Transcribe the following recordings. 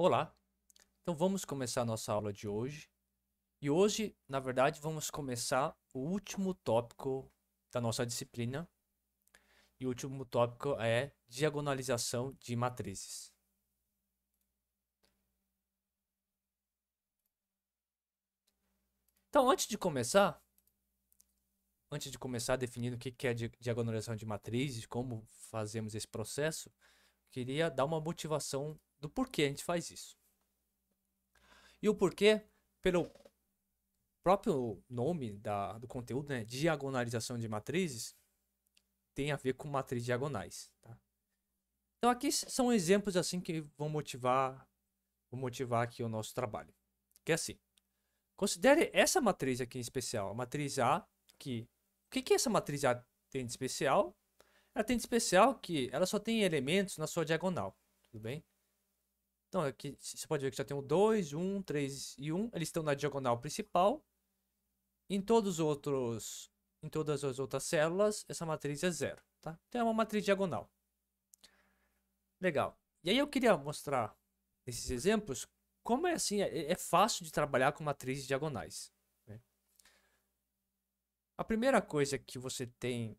Olá, então vamos começar a nossa aula de hoje. E hoje, na verdade, vamos começar o último tópico da nossa disciplina. E o último tópico é diagonalização de matrizes. Então, antes de começar definindo o que é diagonalização de matrizes, como fazemos esse processo, queria dar uma motivação do porquê a gente faz isso. E o porquê, pelo próprio nome do conteúdo, né, diagonalização de matrizes, tem a ver com matriz diagonais, tá? Então aqui são exemplos assim que vão motivar aqui o nosso trabalho. Que é assim, considere essa matriz aqui em especial, a matriz A, que o que essa matriz A tem de especial? Ela tem de especial que ela só tem elementos na sua diagonal, tudo bem? Então aqui você pode ver que já tem o 2, 1, 3 e 1, eles estão na diagonal principal. Em todos os outros, em todas as outras células, essa matriz é zero, tá? Então é uma matriz diagonal. Legal. E aí eu queria mostrar nesses exemplos como é assim, é fácil de trabalhar com matrizes diagonais, né? A primeira coisa que você tem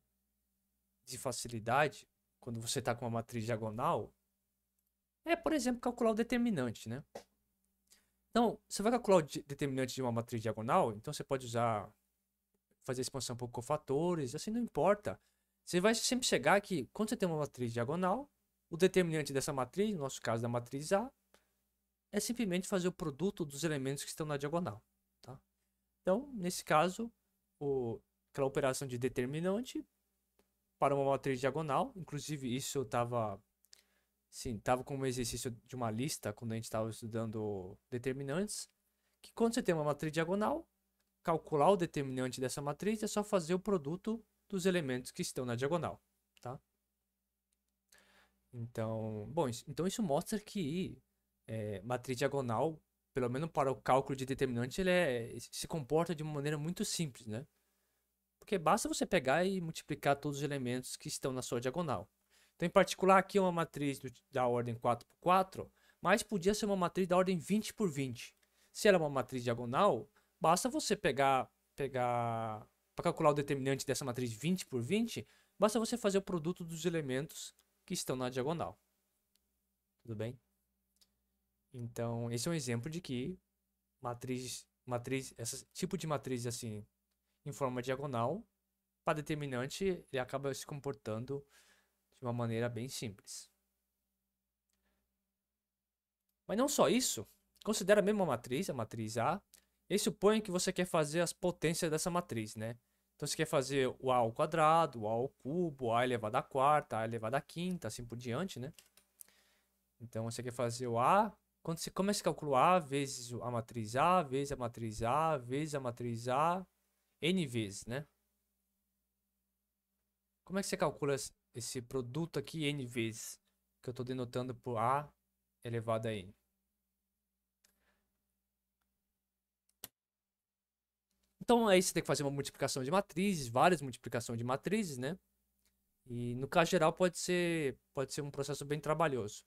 de facilidade quando você está com uma matriz diagonal é, por exemplo, calcular o determinante, né? Então, você vai calcular o determinante de uma matriz diagonal, então você pode fazer expansão por cofatores, assim não importa. Você vai sempre chegar que quando você tem uma matriz diagonal, o determinante dessa matriz, no nosso caso da matriz A, é simplesmente fazer o produto dos elementos que estão na diagonal, tá? Então, nesse caso, aquela operação de determinante para uma matriz diagonal, inclusive isso estava como exercício de uma lista quando a gente estava estudando determinantes, que quando você tem uma matriz diagonal, calcular o determinante dessa matriz é só fazer o produto dos elementos que estão na diagonal, tá? Então, bom, então isso mostra que matriz diagonal, pelo menos para o cálculo de determinante, se comporta de uma maneira muito simples, né? Porque basta você pegar e multiplicar todos os elementos que estão na sua diagonal. Então, em particular, aqui é uma matriz da ordem 4 por 4, mas podia ser uma matriz da ordem 20 por 20. Se ela é uma matriz diagonal, basta você pegar para calcular o determinante dessa matriz 20 por 20, basta você fazer o produto dos elementos que estão na diagonal. Tudo bem? Então, esse é um exemplo de que esse tipo de matriz assim, em forma diagonal, para determinante, ele acaba se comportando de uma maneira bem simples. Mas não só isso, considera a mesma matriz, a matriz A, e supõe que você quer fazer as potências dessa matriz, né? Então você quer fazer o A ao quadrado, o A ao cubo, o A elevado à quarta, A elevado à quinta, assim por diante, né? Então você quer fazer o A, quando você começa a calcular A vezes a matriz A, vezes a matriz A, vezes a matriz A, N vezes, né? Como é que você calcula esse produto aqui N vezes? Que eu estou denotando por A elevado a N. Então aí você tem que fazer uma multiplicação de matrizes, várias multiplicações de matrizes, né? E no caso geral pode ser um processo bem trabalhoso.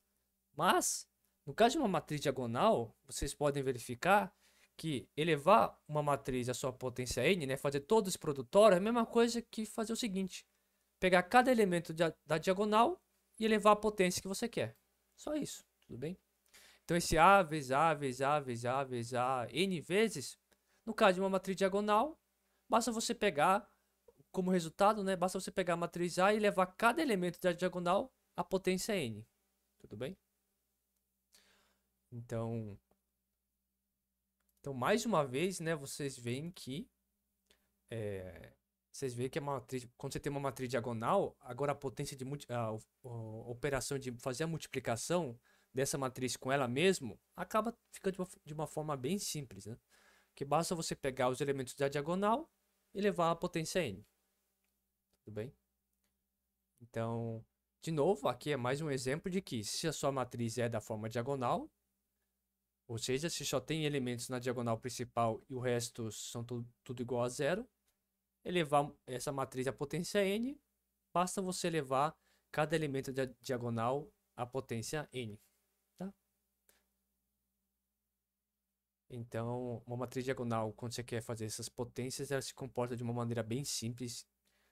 Mas, no caso de uma matriz diagonal, vocês podem verificar que elevar uma matriz à sua potência n, né, fazer todo esse produtório, é a mesma coisa que fazer o seguinte: pegar cada elemento da diagonal e elevar a potência que você quer. Só isso, tudo bem? Então esse A vezes A vezes A vezes A vezes A n vezes, no caso de uma matriz diagonal, basta você pegar como resultado, né? Basta você pegar a matriz A e levar cada elemento da diagonal à potência n. Tudo bem? Então, então, mais uma vez, né, vocês veem que quando você tem uma matriz diagonal, agora a potência a operação de fazer a multiplicação dessa matriz com ela mesmo acaba ficando de uma forma bem simples, né? Que basta você pegar os elementos da diagonal e levar a potência n. Tudo bem? Então, de novo, aqui é mais um exemplo de que se a sua matriz é da forma diagonal, ou seja, se só tem elementos na diagonal principal e o resto são tudo igual a zero, elevar essa matriz à potência n, basta você levar cada elemento da diagonal à potência n. Tá? Então, uma matriz diagonal, quando você quer fazer essas potências, ela se comporta de uma maneira bem simples,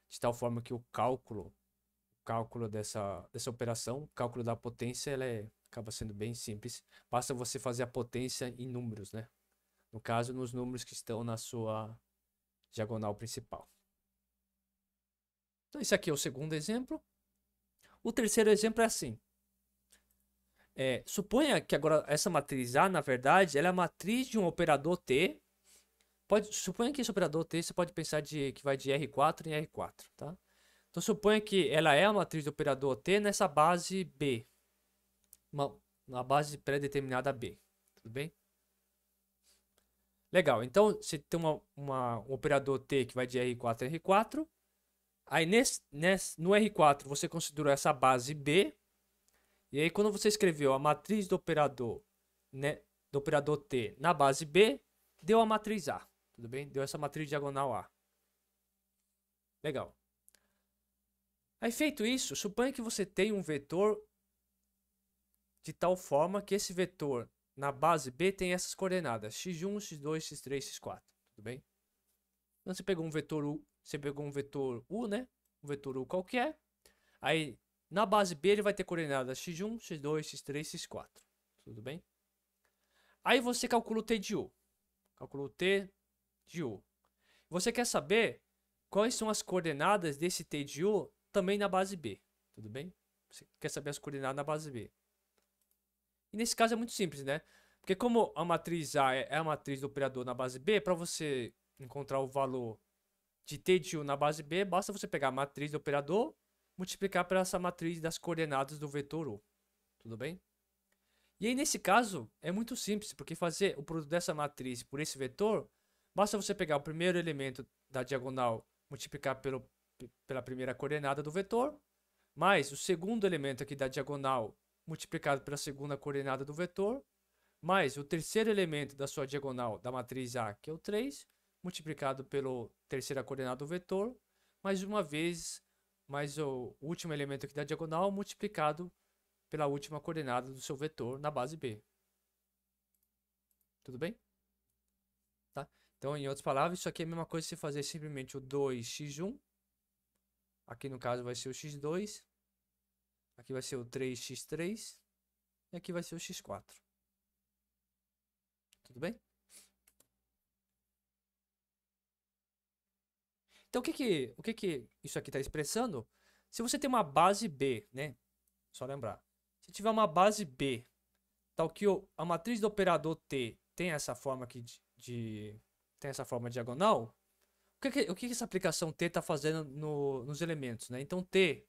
de tal forma que o cálculo dessa operação, o cálculo da potência, acaba sendo bem simples. Basta você fazer a potência em números, né? No caso, nos números que estão na sua diagonal principal. Então, esse aqui é o segundo exemplo. O terceiro exemplo é assim. Suponha que agora essa matriz A, na verdade, ela é a matriz de um operador T. Suponha que esse operador T você pode pensar que vai de R4 em R4, tá? Então suponha que ela é a matriz do operador T nessa base B. Uma base pré-determinada B. Tudo bem? Legal. Então você tem um operador T que vai de R4 a R4. Aí no R4 você considerou essa base B. E aí quando você escreveu a matriz do operador, né, do operador T na base B, deu a matriz A. Tudo bem? Deu essa matriz diagonal A. Legal. Aí feito isso, suponha que você tem um vetor de tal forma que esse vetor na base B tem essas coordenadas x1, x2, x3, x4. Tudo bem? Então você pegou um vetor U, né? Um vetor U qualquer. Aí na base B ele vai ter coordenadas x1, x2, x3, x4. Tudo bem? Aí você calcula o T de U. Calcula o T de U. Você quer saber quais são as coordenadas desse T de U também na base B. Tudo bem? Você quer saber as coordenadas na base B. E nesse caso é muito simples, né? Porque como a matriz A é a matriz do operador na base B, para você encontrar o valor de T de U na base B, basta você pegar a matriz do operador, multiplicar por essa matriz das coordenadas do vetor U. Tudo bem? E aí nesse caso é muito simples, porque fazer o produto dessa matriz por esse vetor, basta você pegar o primeiro elemento da diagonal, multiplicar pela primeira coordenada do vetor, mais o segundo elemento aqui da diagonal, multiplicado pela segunda coordenada do vetor, mais o terceiro elemento da sua diagonal da matriz A, que é o 3, multiplicado pela terceira coordenada do vetor, mais uma vez, mais o último elemento aqui da diagonal, multiplicado pela última coordenada do seu vetor na base B. Tudo bem? Tá? Então, em outras palavras, isso aqui é a mesma coisa que você fazer simplesmente o 2x1. Aqui no caso vai ser o x2. Aqui vai ser o 3x3. E aqui vai ser o x4. Tudo bem? Então, o que isso aqui está expressando? Se você tem uma base B, né? Só lembrar. Se tiver uma base B, tal que a matriz do operador T tem essa forma aqui tem essa forma diagonal, o que essa aplicação T está fazendo nos elementos, né? Então T,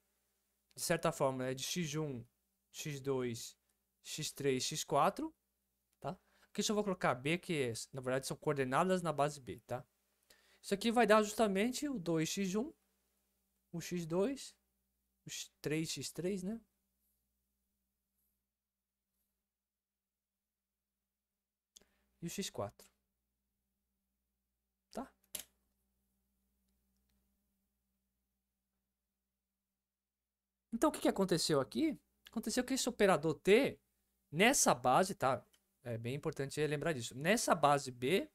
de certa forma, é de x1, x2, x3, x4, tá? Aqui só vou colocar B, que na verdade são coordenadas na base B, tá? Isso aqui vai dar justamente o 2x1, o x2, o 3x3, né? E o x4. Tá? Então o que aconteceu aqui? Aconteceu que esse operador T, nessa base, tá? É bem importante lembrar disso. Nessa base B,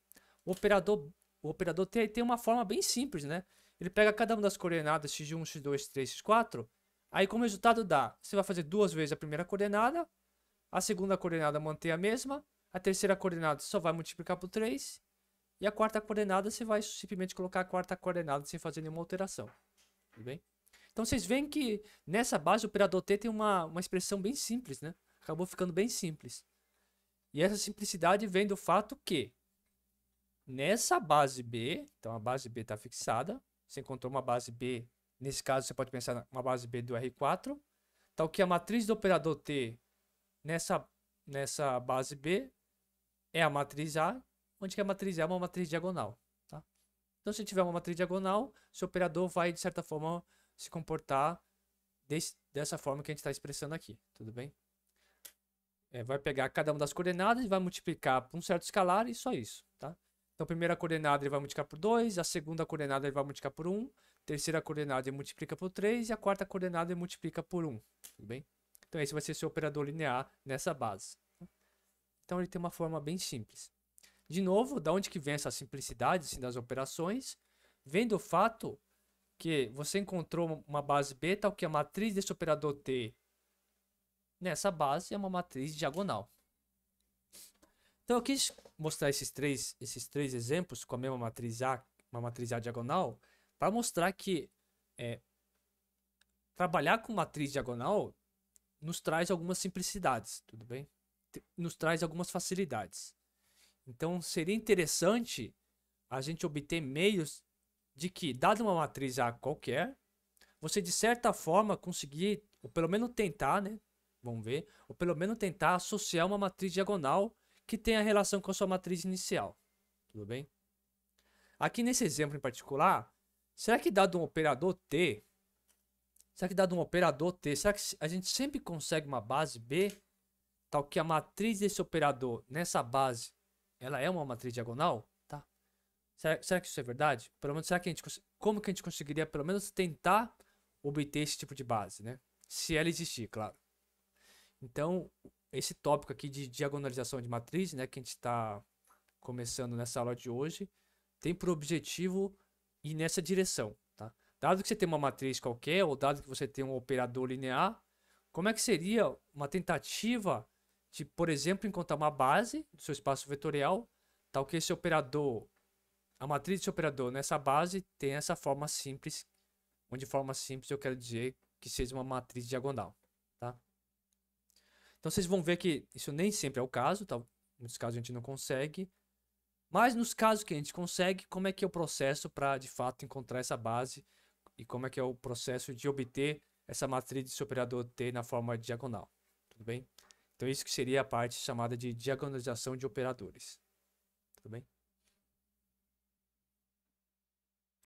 o operador T tem uma forma bem simples, né? Ele pega cada uma das coordenadas x1, x2, x3, x4, aí como resultado dá, você vai fazer duas vezes a primeira coordenada, a segunda coordenada mantém a mesma, a terceira coordenada só vai multiplicar por 3, e a quarta coordenada você vai simplesmente colocar a quarta coordenada sem fazer nenhuma alteração. Tudo bem? Então vocês veem que nessa base o operador T tem uma expressão bem simples, né? Acabou ficando bem simples. E essa simplicidade vem do fato que nessa base B, então a base B está fixada, você encontrou uma base B, nesse caso você pode pensar uma base B do R4, tal que a matriz do operador T nessa base B é a matriz A, onde que a matriz A é uma matriz diagonal. Tá? Então se tiver uma matriz diagonal, seu operador vai de certa forma se comportar dessa forma que a gente está expressando aqui, tudo bem? Vai pegar cada uma das coordenadas e vai multiplicar por um certo escalar e só isso, tá? Então a primeira coordenada ele vai multiplicar por 2, a segunda coordenada ele vai multiplicar por 1, a terceira coordenada ele multiplica por 3 e a quarta coordenada ele multiplica por 1, tudo bem? Então esse vai ser seu operador linear nessa base. Então ele tem uma forma bem simples. De novo, da onde que vem essa simplicidade assim, das operações? Vem do fato que você encontrou uma base B, tal que a matriz desse operador T nessa base é uma matriz diagonal. Então eu quis mostrar esses três exemplos com a mesma matriz A, uma matriz A diagonal, para mostrar que trabalhar com matriz diagonal nos traz algumas simplicidades, tudo bem? Nos traz algumas facilidades. Então seria interessante a gente obter meios de que, dada uma matriz A qualquer, você de certa forma conseguir, ou pelo menos tentar, né? Vamos ver, ou pelo menos tentar associar uma matriz diagonal que tenha relação com a sua matriz inicial. Tudo bem? Aqui nesse exemplo em particular, será que dado um operador T, será que a gente sempre consegue uma base B, tal que a matriz desse operador nessa base, ela é uma matriz diagonal? Tá? Será que isso é verdade? Pelo menos, como que a gente conseguiria pelo menos tentar obter esse tipo de base, né? Se ela existir, claro. Então, esse tópico aqui de diagonalização de matriz, né, que a gente está começando nessa aula de hoje, tem por objetivo ir nessa direção, tá? Dado que você tem uma matriz qualquer, ou dado que você tem um operador linear, como é que seria uma tentativa de, por exemplo, encontrar uma base do seu espaço vetorial, tal que esse operador, a matriz desse operador nessa base tem essa forma simples, onde forma simples eu quero dizer que seja uma matriz diagonal, tá? Então vocês vão ver que isso nem sempre é o caso, tá? Muitos casos a gente não consegue, mas nos casos que a gente consegue, como é que é o processo para de fato encontrar essa base e como é que é o processo de obter essa matriz desse operador T na forma diagonal, tudo bem? Então isso que seria a parte chamada de diagonalização de operadores, tudo bem?